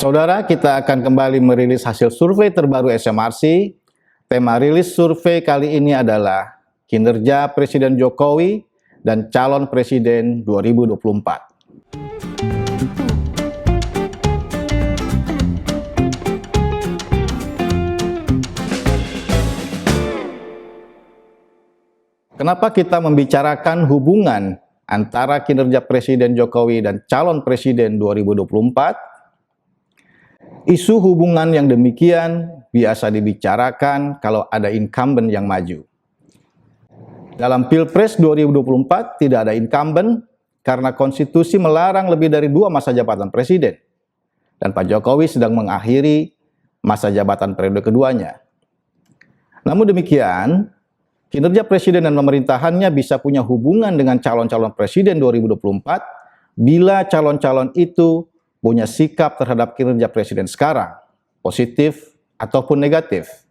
Saudara, kita akan kembali merilis hasil survei terbaru SMRC. Tema rilis survei kali ini adalah kinerja Presiden Jokowi dan calon presiden 2024. Kenapa kita membicarakan hubungan antara kinerja Presiden Jokowi dan calon presiden 2024? Isu hubungan yang demikian biasa dibicarakan kalau ada incumbent yang maju. Dalam Pilpres 2024 tidak ada incumbent karena konstitusi melarang lebih dari 2 masa jabatan presiden. Dan Pak Jokowi sedang mengakhiri masa jabatan periode keduanya. Namun demikian, kinerja presiden dan pemerintahannya bisa punya hubungan dengan calon-calon presiden 2024 bila calon-calon itu punya sikap terhadap kinerja presiden sekarang, positif ataupun negatif.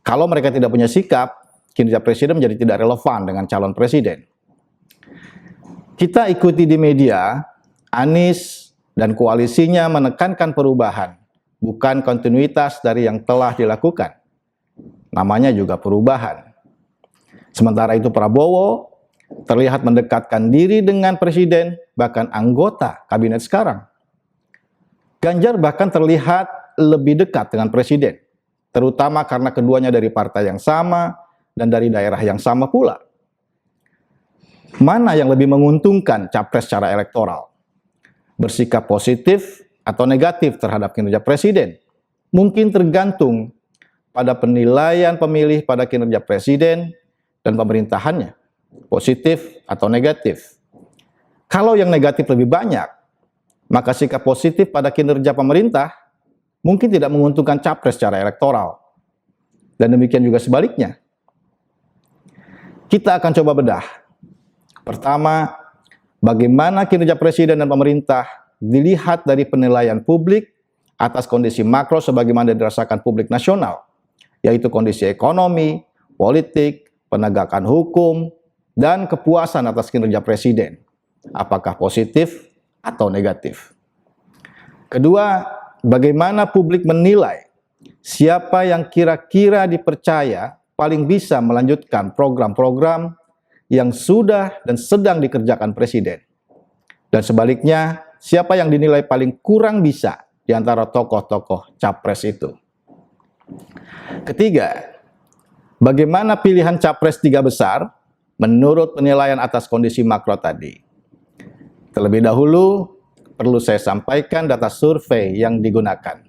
Kalau mereka tidak punya sikap, kinerja presiden menjadi tidak relevan dengan calon presiden. Kita ikuti di media, Anies dan koalisinya menekankan perubahan, bukan kontinuitas dari yang telah dilakukan. Namanya juga perubahan. Sementara itu Prabowo terlihat mendekatkan diri dengan presiden, bahkan anggota kabinet sekarang. Ganjar bahkan terlihat lebih dekat dengan presiden, terutama karena keduanya dari partai yang sama dan dari daerah yang sama pula. Mana yang lebih menguntungkan capres secara elektoral? Bersikap positif atau negatif terhadap kinerja presiden? Mungkin tergantung pada penilaian pemilih pada kinerja presiden dan pemerintahannya, positif atau negatif. Kalau yang negatif lebih banyak, maka sikap positif pada kinerja pemerintah mungkin tidak menguntungkan capres secara elektoral. Dan demikian juga sebaliknya. Kita akan coba bedah. Pertama, bagaimana kinerja presiden dan pemerintah dilihat dari penilaian publik atas kondisi makro sebagaimana dirasakan publik nasional, yaitu kondisi ekonomi, politik, penegakan hukum, dan kepuasan atas kinerja presiden. Apakah positif atau negatif? Kedua, bagaimana publik menilai siapa yang kira-kira dipercaya paling bisa melanjutkan program-program yang sudah dan sedang dikerjakan presiden. Dan sebaliknya, siapa yang dinilai paling kurang bisa di antara tokoh-tokoh capres itu. Ketiga, bagaimana pilihan capres 3 besar menurut penilaian atas kondisi makro tadi. Terlebih dahulu, perlu saya sampaikan data survei yang digunakan.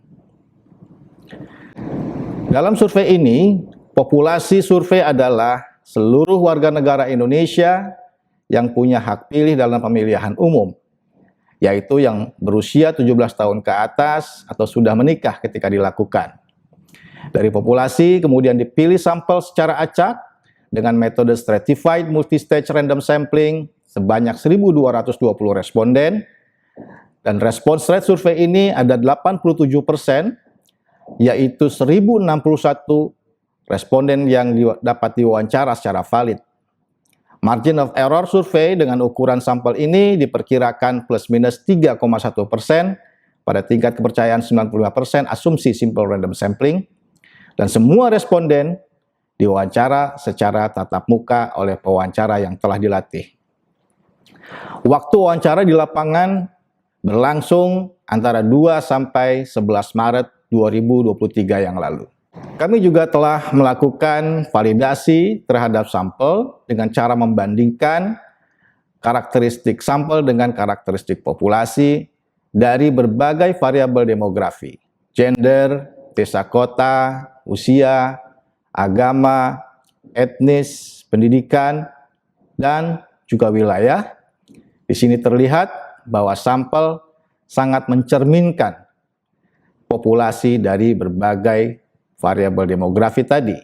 Dalam survei ini, populasi survei adalah seluruh warga negara Indonesia yang punya hak pilih dalam pemilihan umum, yaitu yang berusia 17 tahun ke atas atau sudah menikah ketika dilakukan. Dari populasi kemudian dipilih sampel secara acak dengan metode stratified multistage random sampling sebanyak 1.220 responden, dan respons rate survei ini ada 87%, yaitu 1.061 responden yang dapat diwawancara secara valid. Margin of error survei dengan ukuran sampel ini diperkirakan plus minus 3,1% pada tingkat kepercayaan 95% asumsi simple random sampling, dan semua responden diwawancara secara tatap muka oleh pewawancara yang telah dilatih. Waktu wawancara di lapangan berlangsung antara 2 sampai 11 Maret 2023 yang lalu. Kami juga telah melakukan validasi terhadap sampel dengan cara membandingkan karakteristik sampel dengan karakteristik populasi dari berbagai variabel demografi, gender, desa kota, usia, agama, etnis, pendidikan, dan juga wilayah. Di sini terlihat bahwa sampel sangat mencerminkan populasi dari berbagai variabel demografi tadi.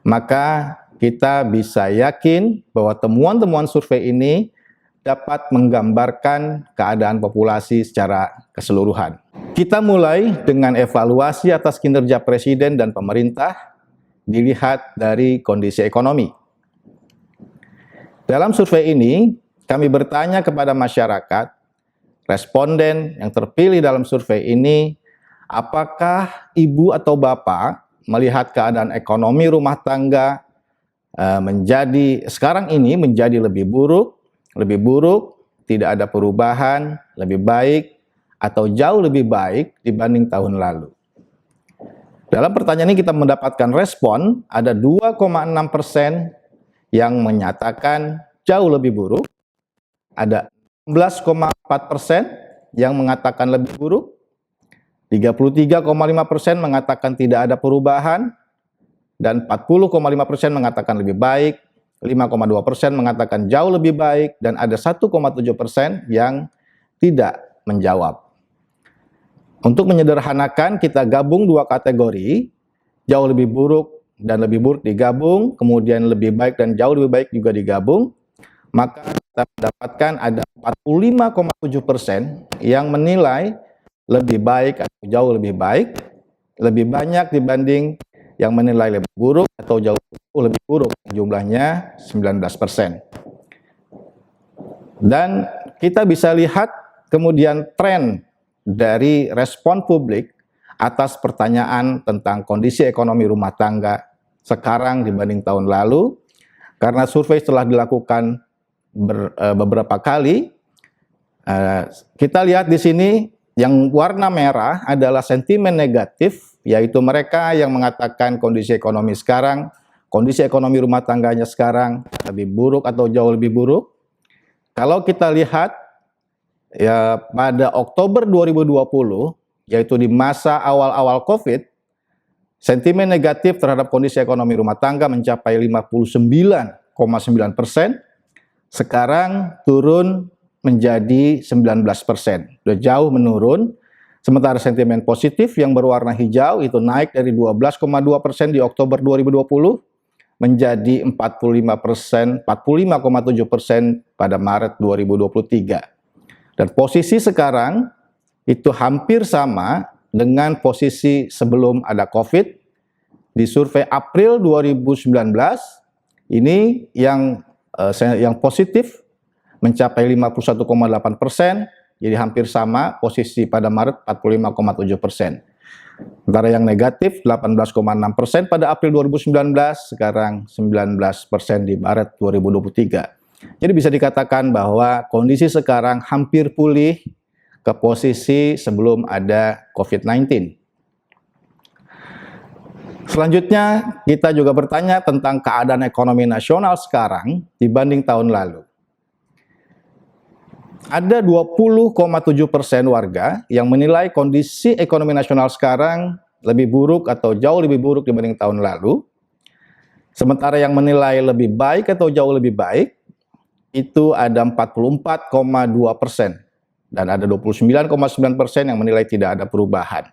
Maka kita bisa yakin bahwa temuan-temuan survei ini dapat menggambarkan keadaan populasi secara keseluruhan. Kita mulai dengan evaluasi atas kinerja presiden dan pemerintah dilihat dari kondisi ekonomi. Dalam survei ini, kami bertanya kepada masyarakat, responden yang terpilih dalam survei ini apakah ibu atau bapak melihat keadaan ekonomi rumah tangga sekarang ini menjadi lebih buruk, tidak ada perubahan, lebih baik, atau jauh lebih baik dibanding tahun lalu? Dalam pertanyaan ini kita mendapatkan respon, ada 2,6% yang menyatakan jauh lebih buruk, ada 16,4% yang mengatakan lebih buruk, 33,5% mengatakan tidak ada perubahan, dan 40,5% mengatakan lebih baik, 5,2% mengatakan jauh lebih baik, dan ada 1,7% yang tidak menjawab. Untuk menyederhanakan, kita gabung dua kategori, jauh lebih buruk dan lebih buruk digabung, kemudian lebih baik dan jauh lebih baik juga digabung, maka kita mendapatkan ada 45,7% yang menilai lebih baik atau jauh lebih baik, lebih banyak dibanding yang menilai lebih buruk atau jauh lebih buruk, jumlahnya 19%. Dan kita bisa lihat kemudian tren dari respon publik atas pertanyaan tentang kondisi ekonomi rumah tangga sekarang dibanding tahun lalu, karena survei telah dilakukan beberapa kali. Kita lihat di sini yang warna merah adalah sentimen negatif, yaitu mereka yang mengatakan kondisi ekonomi sekarang, kondisi ekonomi rumah tangganya sekarang lebih buruk atau jauh lebih buruk. Kalau kita lihat ya pada Oktober 2020, yaitu di masa awal-awal COVID, sentimen negatif terhadap kondisi ekonomi rumah tangga mencapai 59,9%, sekarang turun menjadi 19%, sudah jauh menurun. Sementara sentimen positif yang berwarna hijau itu naik dari 12,2% di Oktober 2020 menjadi 45,7% pada Maret 2023. Dan posisi sekarang itu hampir sama dengan posisi sebelum ada COVID. Di survei April 2019, ini yang positif mencapai 51,8%, jadi hampir sama posisi pada Maret 45,7%. Sementara yang negatif 18,6% pada April 2019, sekarang 19% di Maret 2023. Jadi bisa dikatakan bahwa kondisi sekarang hampir pulih ke posisi sebelum ada COVID-19. Selanjutnya, kita juga bertanya tentang keadaan ekonomi nasional sekarang dibanding tahun lalu. Ada 20,7% warga yang menilai kondisi ekonomi nasional sekarang lebih buruk atau jauh lebih buruk dibanding tahun lalu. Sementara yang menilai lebih baik atau jauh lebih baik itu ada 44,2%, dan ada 29,9% yang menilai tidak ada perubahan.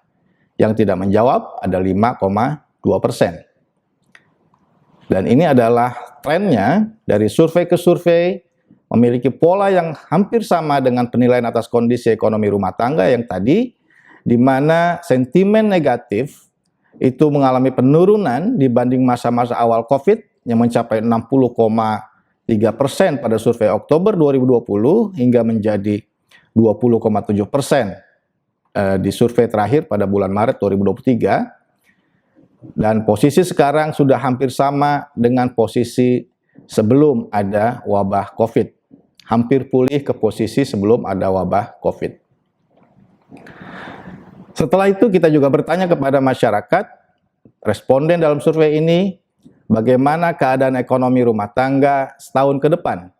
Yang tidak menjawab ada 5,2%. Dan ini adalah trennya dari survei ke survei, memiliki pola yang hampir sama dengan penilaian atas kondisi ekonomi rumah tangga yang tadi, di mana sentimen negatif itu mengalami penurunan dibanding masa-masa awal COVID yang mencapai 60,3% pada survei Oktober 2020 hingga menjadi 20,7% di survei terakhir pada bulan Maret 2023. Dan posisi sekarang sudah hampir sama dengan posisi sebelum ada wabah COVID. Hampir pulih ke posisi sebelum ada wabah COVID. Setelah itu kita juga bertanya kepada masyarakat, responden dalam survei ini, bagaimana keadaan ekonomi rumah tangga setahun ke depan?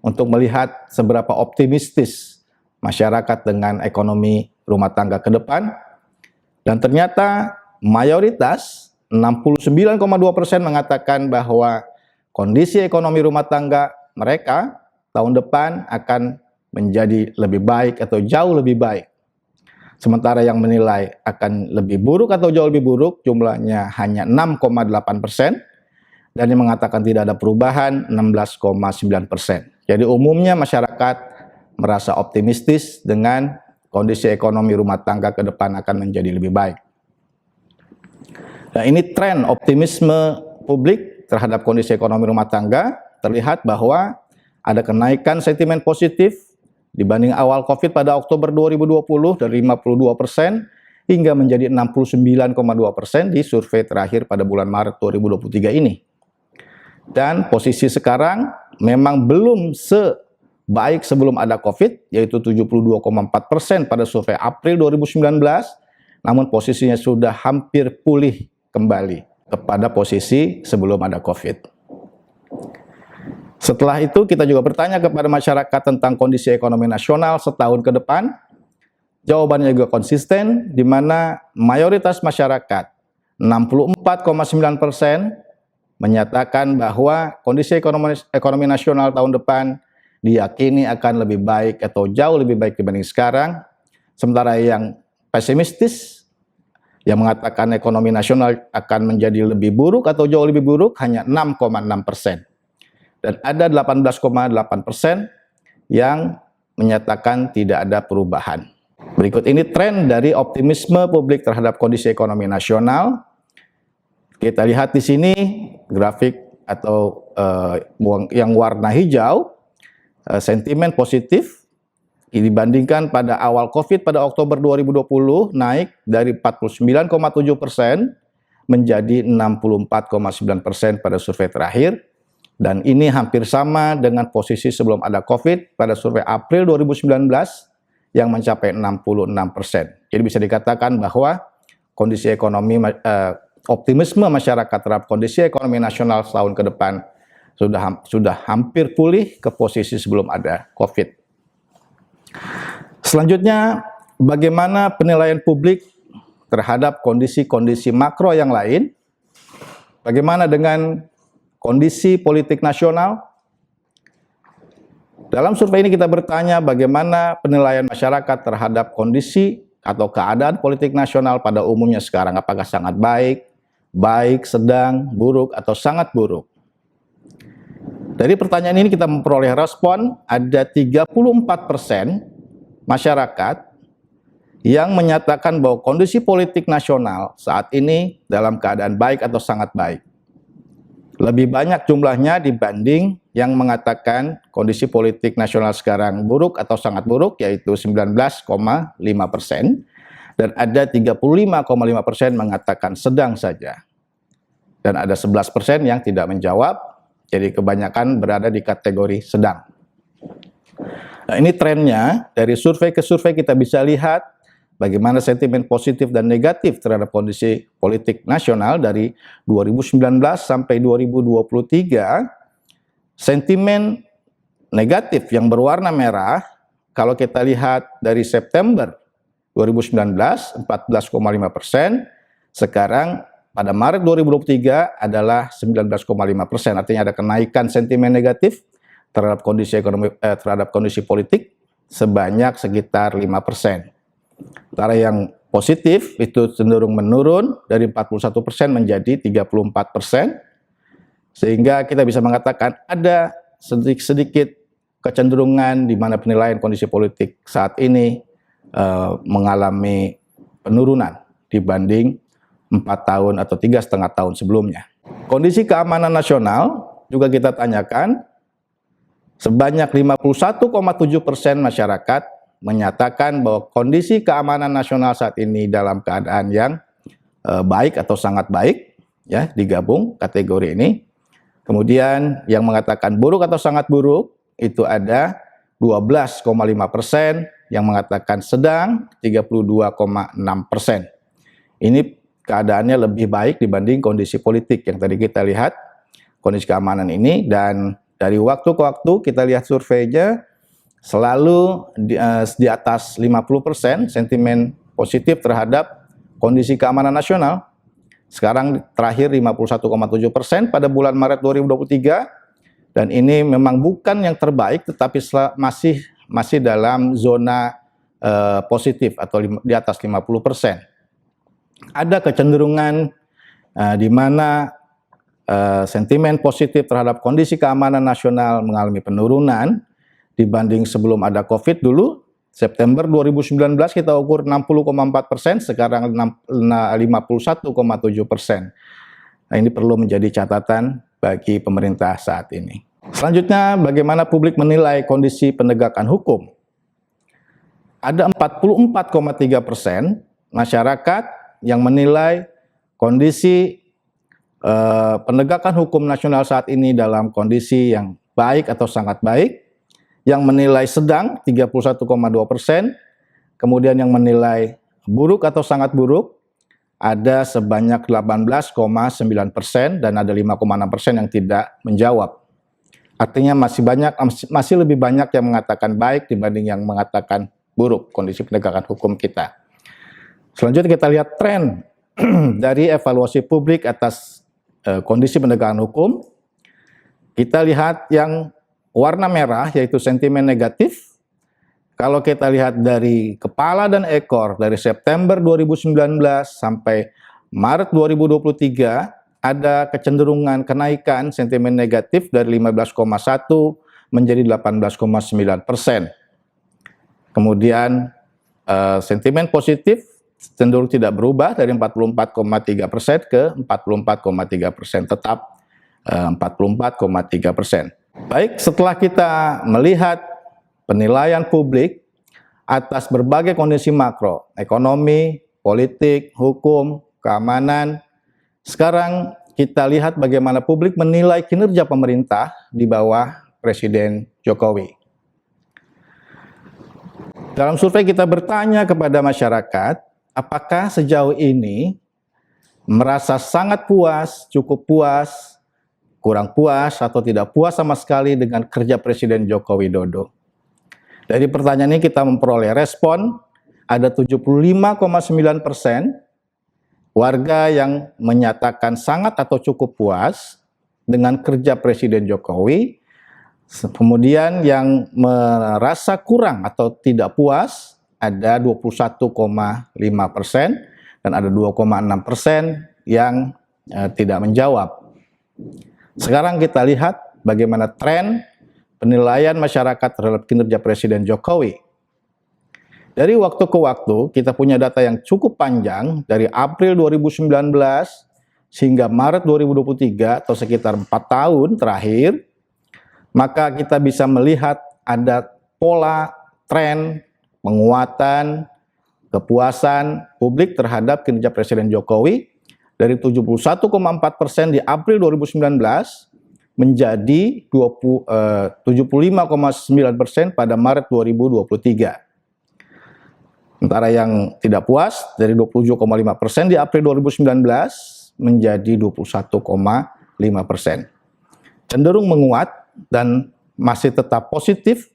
Untuk melihat seberapa optimistis masyarakat dengan ekonomi rumah tangga ke depan. Dan ternyata mayoritas 69,2% mengatakan bahwa kondisi ekonomi rumah tangga mereka tahun depan akan menjadi lebih baik atau jauh lebih baik. Sementara yang menilai akan lebih buruk atau jauh lebih buruk jumlahnya hanya 6,8%, dan yang mengatakan tidak ada perubahan 16,9%. Jadi umumnya masyarakat merasa optimistis dengan kondisi ekonomi rumah tangga ke depan akan menjadi lebih baik. Nah, ini tren optimisme publik terhadap kondisi ekonomi rumah tangga. Terlihat bahwa ada kenaikan sentimen positif dibanding awal COVID pada Oktober 2020 dari 52% hingga menjadi 69,2% di survei terakhir pada bulan Maret 2023 ini. Dan posisi sekarang memang belum sebaik sebelum ada COVID, yaitu 72,4% pada survei April 2019, namun posisinya sudah hampir pulih kembali kepada posisi sebelum ada COVID. Setelah itu kita juga bertanya kepada masyarakat tentang kondisi ekonomi nasional setahun ke depan. Jawabannya juga konsisten, di mana mayoritas masyarakat, 64,9%, menyatakan bahwa kondisi ekonomi nasional tahun depan diyakini akan lebih baik atau jauh lebih baik dibanding sekarang. Sementara yang pesimistis, yang mengatakan ekonomi nasional akan menjadi lebih buruk atau jauh lebih buruk, hanya 6,6%. Dan ada 18,8% yang menyatakan tidak ada perubahan. Berikut ini tren dari optimisme publik terhadap kondisi ekonomi nasional. Kita lihat di sini grafik atau yang warna hijau, sentimen positif dibandingkan pada awal COVID pada Oktober 2020 naik dari 49,7% menjadi 64,9% pada survei terakhir. Dan ini hampir sama dengan posisi sebelum ada COVID pada survei April 2019 yang mencapai 66%. Jadi bisa dikatakan bahwa kondisi ekonomi, optimisme masyarakat terhadap kondisi ekonomi nasional setahun ke depan sudah hampir pulih ke posisi sebelum ada COVID. Selanjutnya, bagaimana penilaian publik terhadap kondisi-kondisi makro yang lain? Bagaimana dengan kondisi politik nasional? Dalam survei ini kita bertanya bagaimana penilaian masyarakat terhadap kondisi atau keadaan politik nasional pada umumnya sekarang. Apakah sangat baik, baik, sedang, buruk, atau sangat buruk? Dari pertanyaan ini kita memperoleh respon, ada 34% masyarakat yang menyatakan bahwa kondisi politik nasional saat ini dalam keadaan baik atau sangat baik. Lebih banyak jumlahnya dibanding yang mengatakan kondisi politik nasional sekarang buruk atau sangat buruk, yaitu 19,5%. Dan ada 35,5% mengatakan sedang saja. Dan ada 11% yang tidak menjawab, jadi kebanyakan berada di kategori sedang. Nah, ini trennya, dari survei ke survei kita bisa lihat bagaimana sentimen positif dan negatif terhadap kondisi politik nasional dari 2019 sampai 2023. Sentimen negatif yang berwarna merah, kalau kita lihat dari September 2019, 14,5%, sekarang pada Maret 2023 adalah 19,5%. Artinya ada kenaikan sentimen negatif terhadap kondisi ekonomi, terhadap kondisi politik sebanyak sekitar 5%. Sementara yang positif itu cenderung menurun dari 41% menjadi 34%, sehingga kita bisa mengatakan ada sedikit kecenderungan di mana penilaian kondisi politik saat ini mengalami penurunan dibanding 4 tahun atau 3,5 tahun sebelumnya. Kondisi keamanan nasional juga kita tanyakan, sebanyak 51,7% masyarakat menyatakan bahwa kondisi keamanan nasional saat ini dalam keadaan yang baik atau sangat baik, ya, digabung kategori ini. Kemudian yang mengatakan buruk atau sangat buruk itu ada 12,5%, yang mengatakan sedang 32,6%. Ini keadaannya lebih baik dibanding kondisi politik yang tadi kita lihat, kondisi keamanan ini. Dan dari waktu ke waktu kita lihat surveinya, selalu di atas 50% sentimen positif terhadap kondisi keamanan nasional. Sekarang terakhir 51,7% pada bulan Maret 2023, dan ini memang bukan yang terbaik, tetapi masih dalam zona positif atau di atas 50%. Ada kecenderungan di mana sentimen positif terhadap kondisi keamanan nasional mengalami penurunan dibanding sebelum ada COVID dulu. September 2019 kita ukur 60,4%, sekarang 51,7%. Nah, ini perlu menjadi catatan bagi pemerintah saat ini. Selanjutnya, bagaimana publik menilai kondisi penegakan hukum? Ada 44,3% masyarakat yang menilai kondisi penegakan hukum nasional saat ini dalam kondisi yang baik atau sangat baik, yang menilai sedang 31,2%, kemudian yang menilai buruk atau sangat buruk ada sebanyak 18,9% dan ada 5,6% yang tidak menjawab. Artinya masih lebih banyak yang mengatakan baik dibanding yang mengatakan buruk kondisi penegakan hukum kita. Selanjutnya kita lihat tren dari evaluasi publik atas kondisi penegakan hukum. Kita lihat yang warna merah yaitu sentimen negatif. Kalau kita lihat dari kepala dan ekor dari September 2019 sampai Maret 2023 ada kecenderungan kenaikan sentimen negatif dari 15,1 menjadi 18,9%. Kemudian sentimen positif cenderung tidak berubah dari 44,3% ke 44,3%, tetap 44,3%. Baik, setelah kita melihat penilaian publik atas berbagai kondisi makro, ekonomi, politik, hukum, keamanan, sekarang kita lihat bagaimana publik menilai kinerja pemerintah di bawah Presiden Jokowi. Dalam survei kita bertanya kepada masyarakat, apakah sejauh ini merasa sangat puas, cukup puas, kurang puas, atau tidak puas sama sekali dengan kerja Presiden Joko Widodo. Dari pertanyaan ini kita memperoleh respon, ada 75,9% warga yang menyatakan sangat atau cukup puas dengan kerja Presiden Jokowi. Kemudian yang merasa kurang atau tidak puas ada 21,5% dan ada 2,6% yang tidak menjawab. Sekarang kita lihat bagaimana tren penilaian masyarakat terhadap kinerja Presiden Jokowi. Dari waktu ke waktu kita punya data yang cukup panjang dari April 2019 hingga Maret 2023 atau sekitar 4 tahun terakhir, maka kita bisa melihat ada pola tren penguatan kepuasan publik terhadap kinerja Presiden Jokowi dari 71,4% di April 2019 menjadi 75,9% pada Maret 2023. Sementara yang tidak puas dari 27,5% di April 2019 menjadi 21,5%. Cenderung menguat dan masih tetap positif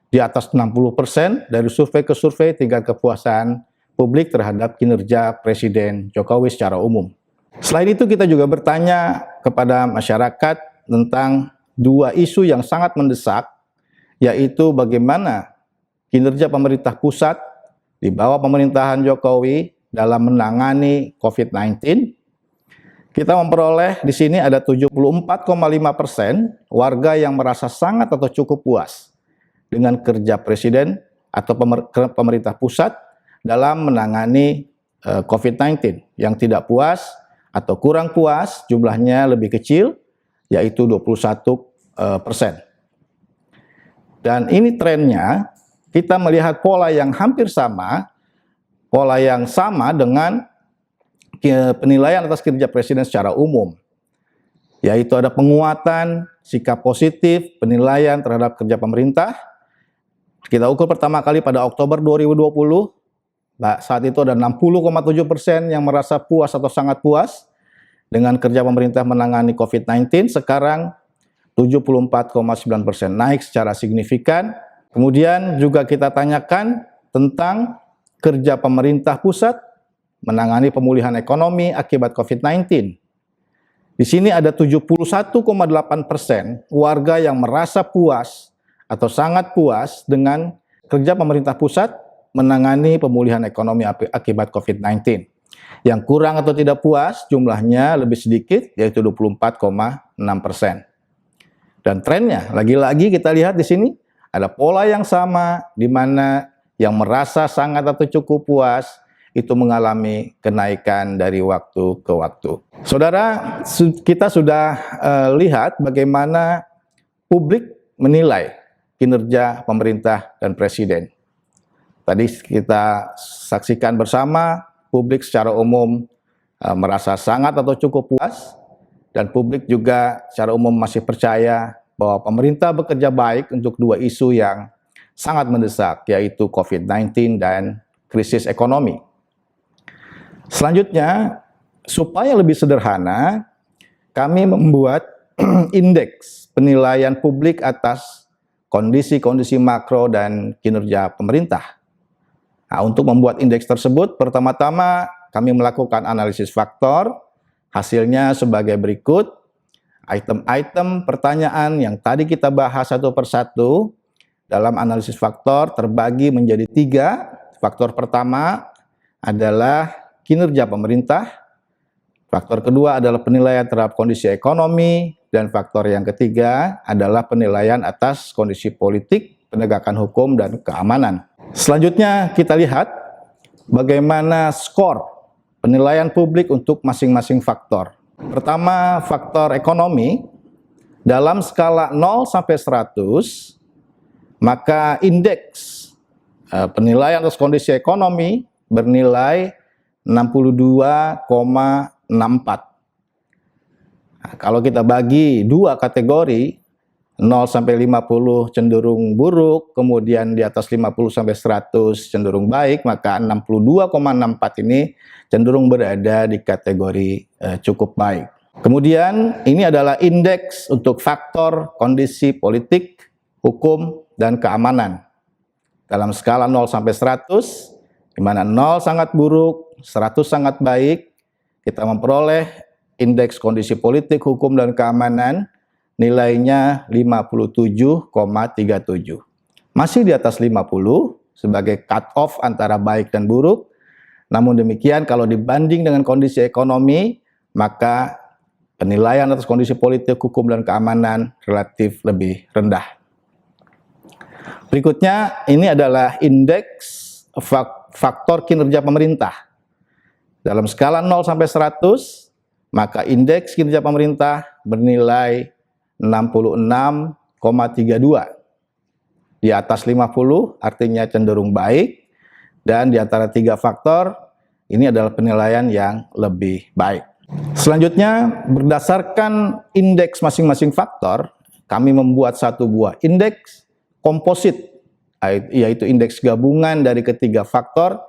di atas 60% dari survei ke survei tingkat kepuasan publik terhadap kinerja Presiden Jokowi secara umum. Selain itu kita juga bertanya kepada masyarakat tentang dua isu yang sangat mendesak, yaitu bagaimana kinerja pemerintah pusat di bawah pemerintahan Jokowi dalam menangani COVID-19. Kita memperoleh di sini ada 74,5% warga yang merasa sangat atau cukup puas dengan kerja Presiden atau pemerintah pusat dalam menangani COVID-19. Yang tidak puas atau kurang puas jumlahnya lebih kecil, yaitu 21%. Dan ini trennya, kita melihat pola yang hampir sama, pola yang sama dengan penilaian atas kinerja Presiden secara umum, yaitu ada penguatan sikap positif penilaian terhadap kerja pemerintah. Kita ukur pertama kali pada Oktober 2020, saat itu ada 60,7% yang merasa puas atau sangat puas dengan kerja pemerintah menangani COVID-19. Sekarang 74,9%, naik secara signifikan. Kemudian juga kita tanyakan tentang kerja pemerintah pusat menangani pemulihan ekonomi akibat COVID-19. Di sini ada 71,8% warga yang merasa puas atau sangat puas dengan kerja pemerintah pusat menangani pemulihan ekonomi akibat COVID-19. Yang kurang atau tidak puas jumlahnya lebih sedikit, yaitu 24,6%. Dan trennya, lagi-lagi kita lihat di sini, ada pola yang sama di mana yang merasa sangat atau cukup puas itu mengalami kenaikan dari waktu ke waktu. Saudara, kita sudah lihat bagaimana publik menilai kinerja pemerintah dan presiden. Tadi kita saksikan bersama, publik secara umum merasa sangat atau cukup puas, dan publik juga secara umum masih percaya bahwa pemerintah bekerja baik untuk dua isu yang sangat mendesak, yaitu COVID-19 dan krisis ekonomi. Selanjutnya, supaya lebih sederhana, kami membuat indeks penilaian publik atas kondisi-kondisi makro dan kinerja pemerintah. Nah, untuk membuat indeks tersebut, pertama-tama kami melakukan analisis faktor. Hasilnya sebagai berikut. Item-item pertanyaan yang tadi kita bahas satu persatu dalam analisis faktor terbagi menjadi 3. Faktor pertama adalah kinerja pemerintah. Faktor kedua adalah penilaian terhadap kondisi ekonomi. Dan faktor yang ketiga adalah penilaian atas kondisi politik, penegakan hukum, dan keamanan. Selanjutnya kita lihat bagaimana skor penilaian publik untuk masing-masing faktor. Pertama, faktor ekonomi. Dalam skala 0 sampai 100, maka indeks penilaian atas kondisi ekonomi bernilai 62,64. Nah, kalau kita bagi dua kategori, 0 sampai 50 cenderung buruk, kemudian di atas 50 sampai 100 cenderung baik, maka 62,64 ini cenderung berada di kategori cukup baik. Kemudian ini adalah indeks untuk faktor kondisi politik, hukum, dan keamanan. Dalam skala 0 sampai 100, di mana 0 sangat buruk, 100 sangat baik, kita memperoleh indeks kondisi politik, hukum, dan keamanan nilainya 57,37. Masih di atas 50 sebagai cut-off antara baik dan buruk. Namun demikian kalau dibanding dengan kondisi ekonomi, maka penilaian atas kondisi politik, hukum, dan keamanan relatif lebih rendah. Berikutnya, ini adalah indeks faktor kinerja pemerintah. Dalam skala 0 sampai 100, maka indeks kinerja pemerintah bernilai 66,32. Di atas 50 artinya cenderung baik, dan di antara 3 faktor ini adalah penilaian yang lebih baik. Selanjutnya, berdasarkan indeks masing-masing faktor, kami membuat satu buah indeks komposit, yaitu indeks gabungan dari ketiga faktor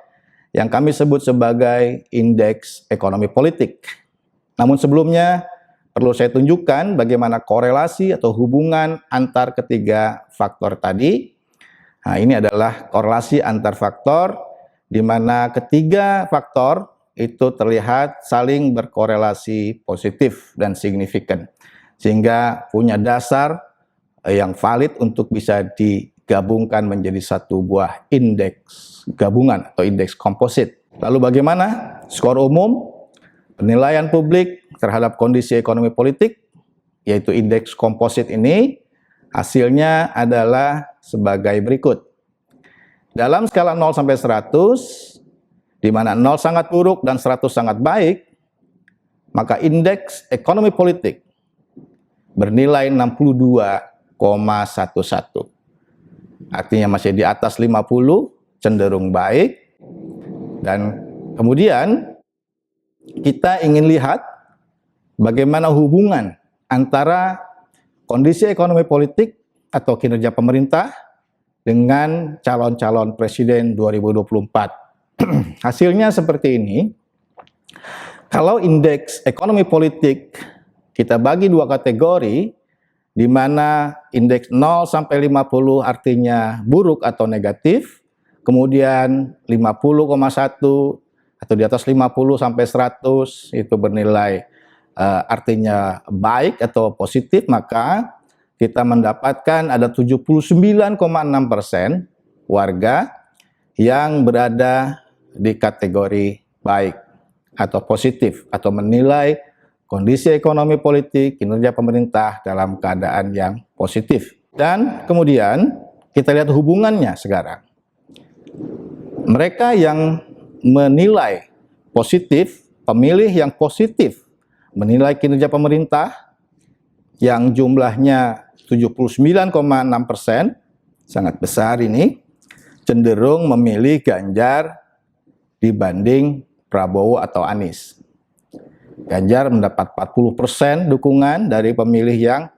yang kami sebut sebagai indeks ekonomi politik. Namun sebelumnya, perlu saya tunjukkan bagaimana korelasi atau hubungan antar ketiga faktor tadi. Nah, ini adalah korelasi antar faktor, di mana ketiga faktor itu terlihat saling berkorelasi positif dan signifikan, sehingga punya dasar yang valid untuk bisa digabungkan menjadi satu buah indeks gabungan atau indeks komposit. Lalu bagaimana skor umum penilaian publik terhadap kondisi ekonomi politik, yaitu indeks komposit ini, hasilnya adalah sebagai berikut. Dalam skala 0 sampai 100, di mana 0 sangat buruk dan 100 sangat baik, maka indeks ekonomi politik bernilai 62,11. Artinya masih di atas 50, cenderung baik. Dan kemudian kita ingin lihat bagaimana hubungan antara kondisi ekonomi politik atau kinerja pemerintah dengan calon-calon presiden 2024. Hasilnya seperti ini. Kalau indeks ekonomi politik kita bagi dua kategori, di mana indeks 0 sampai 50 artinya buruk atau negatif, kemudian 50,1 atau di atas 50 sampai 100 itu bernilai artinya baik atau positif, maka kita mendapatkan ada 79,6% warga yang berada di kategori baik atau positif, atau menilai kondisi ekonomi politik, kinerja pemerintah dalam keadaan yang positif. Dan kemudian kita lihat hubungannya sekarang. Mereka yang menilai positif, pemilih yang positif menilai kinerja pemerintah yang jumlahnya 79,6%, sangat besar ini, cenderung memilih Ganjar dibanding Prabowo atau Anies. Ganjar mendapat 40% dukungan dari pemilih yang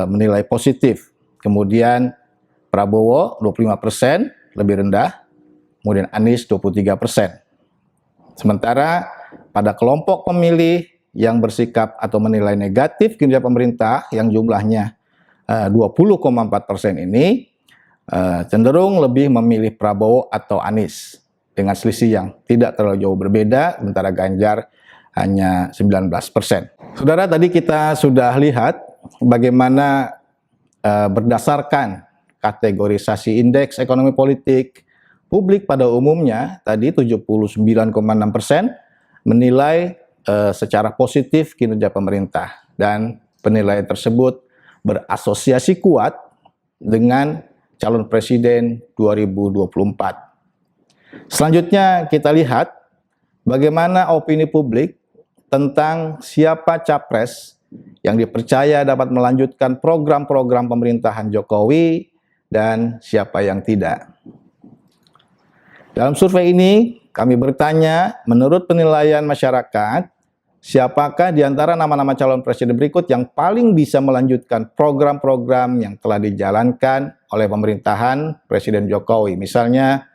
menilai positif. Kemudian Prabowo 25%, lebih rendah. Kemudian Anies 23%. Sementara pada kelompok pemilih yang bersikap atau menilai negatif kinerja pemerintah yang jumlahnya 20,4% ini cenderung lebih memilih Prabowo atau Anies dengan selisih yang tidak terlalu jauh berbeda, sementara Ganjar hanya 19%. Saudara, tadi kita sudah lihat bagaimana berdasarkan kategorisasi indeks ekonomi politik, publik pada umumnya tadi 79,6% menilai secara positif kinerja pemerintah, dan penilaian tersebut berasosiasi kuat dengan calon presiden 2024. Selanjutnya kita lihat bagaimana opini publik tentang siapa capres yang dipercaya dapat melanjutkan program-program pemerintahan Jokowi dan siapa yang tidak. Dalam survei ini kami bertanya, menurut penilaian masyarakat, siapakah di antara nama-nama calon presiden berikut yang paling bisa melanjutkan program-program yang telah dijalankan oleh pemerintahan Presiden Jokowi, misalnya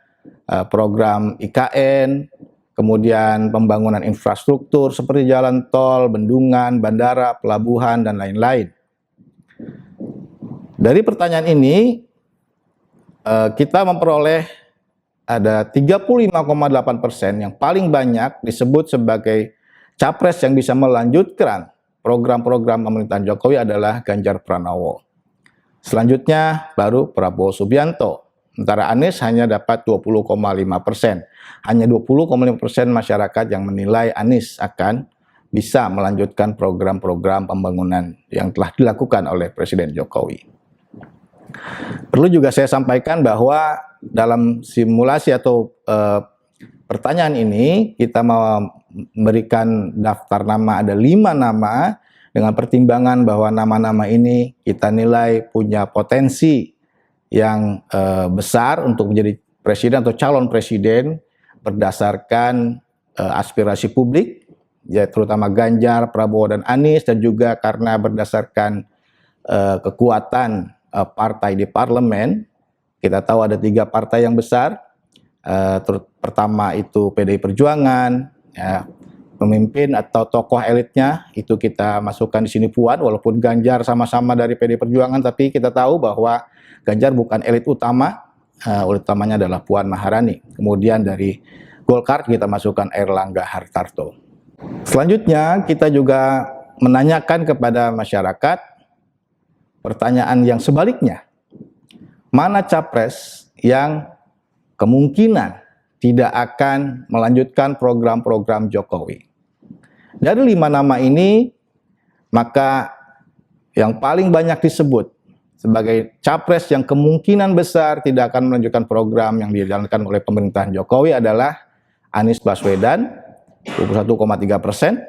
program IKN, kemudian pembangunan infrastruktur seperti jalan tol, bendungan, bandara, pelabuhan, dan lain-lain. Dari pertanyaan ini, kita memperoleh ada 35,8% yang paling banyak disebut sebagai capres yang bisa melanjutkan program-program pemerintahan Jokowi adalah Ganjar Pranowo. Selanjutnya baru Prabowo Subianto. Sementara Anies hanya dapat 20,5%. Hanya 20,5% masyarakat yang menilai Anies akan bisa melanjutkan program-program pembangunan yang telah dilakukan oleh Presiden Jokowi. Perlu juga saya sampaikan bahwa dalam simulasi atau pertanyaan ini kita mau memberikan daftar nama, ada 5 nama dengan pertimbangan bahwa nama-nama ini kita nilai punya potensi yang besar untuk menjadi presiden atau calon presiden berdasarkan aspirasi publik, ya terutama Ganjar, Prabowo, dan Anies, dan juga karena berdasarkan kekuatan partai di parlemen. Kita tahu ada 3 partai yang besar. Pertama itu PDI Perjuangan, ya, pemimpin atau tokoh elitnya itu kita masukkan di sini Puan, walaupun Ganjar sama-sama dari PDI Perjuangan, tapi kita tahu bahwa Ganjar bukan elit utama, elit utamanya adalah Puan Maharani. Kemudian dari Golkar kita masukkan Airlangga Hartarto. Selanjutnya kita juga menanyakan kepada masyarakat pertanyaan yang sebaliknya. Mana capres yang kemungkinan tidak akan melanjutkan program-program Jokowi? Dari 5 nama ini, maka yang paling banyak disebut sebagai capres yang kemungkinan besar tidak akan melanjutkan program yang dijalankan oleh pemerintahan Jokowi adalah Anies Baswedan, 21,3%.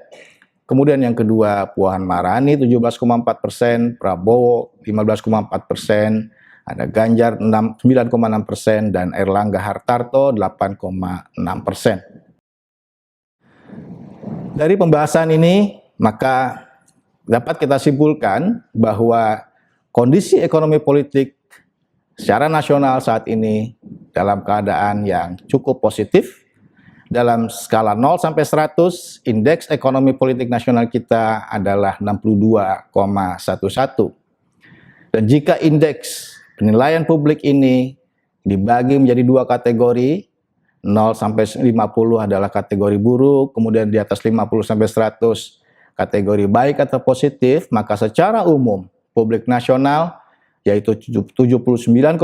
Kemudian yang kedua Puan Maharani, 17,4%, Prabowo 15,4%, ada Ganjar 9,6%, dan Airlangga Hartarto 8,6%. Dari pembahasan ini, maka dapat kita simpulkan bahwa kondisi ekonomi politik secara nasional saat ini dalam keadaan yang cukup positif. Dalam skala 0 sampai 100, indeks ekonomi politik nasional kita adalah 62,11. Dan jika indeks penilaian publik ini dibagi menjadi 2 kategori, 0 sampai 50 adalah kategori buruk, kemudian di atas 50 sampai 100 kategori baik atau positif, maka secara umum publik nasional yaitu 79,6%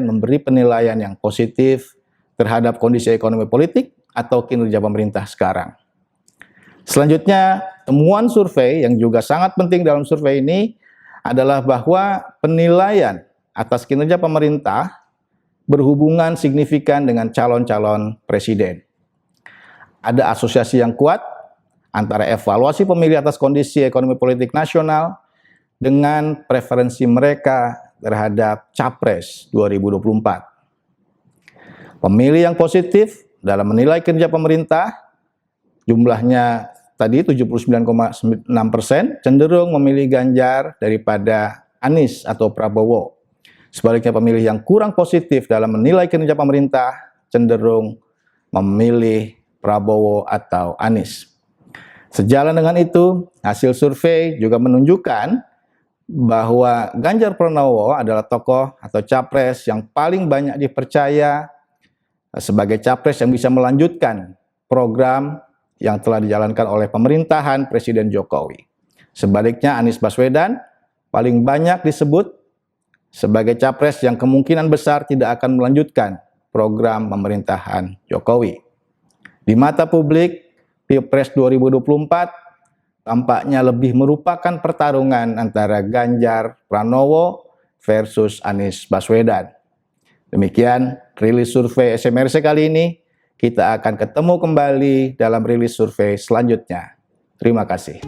memberi penilaian yang positif terhadap kondisi ekonomi politik atau kinerja pemerintah sekarang. Selanjutnya, temuan survei yang juga sangat penting dalam survei ini adalah bahwa penilaian atas kinerja pemerintah berhubungan signifikan dengan calon-calon presiden. Ada asosiasi yang kuat antara evaluasi pemilih atas kondisi ekonomi politik nasional dengan preferensi mereka terhadap Capres 2024. Pemilih yang positif dalam menilai kinerja pemerintah, jumlahnya tadi 79,6% cenderung memilih Ganjar daripada Anies atau Prabowo. Sebaliknya pemilih yang kurang positif dalam menilai kinerja pemerintah cenderung memilih Prabowo atau Anies. Sejalan dengan itu, hasil survei juga menunjukkan bahwa Ganjar Pranowo adalah tokoh atau capres yang paling banyak dipercaya sebagai capres yang bisa melanjutkan program yang telah dijalankan oleh pemerintahan Presiden Jokowi. Sebaliknya Anies Baswedan paling banyak disebut sebagai capres yang kemungkinan besar tidak akan melanjutkan program pemerintahan Jokowi. Di mata publik, Pilpres 2024 tampaknya lebih merupakan pertarungan antara Ganjar Pranowo versus Anies Baswedan. Demikian rilis survei SMRC kali ini. Kita akan ketemu kembali dalam rilis survei selanjutnya. Terima kasih.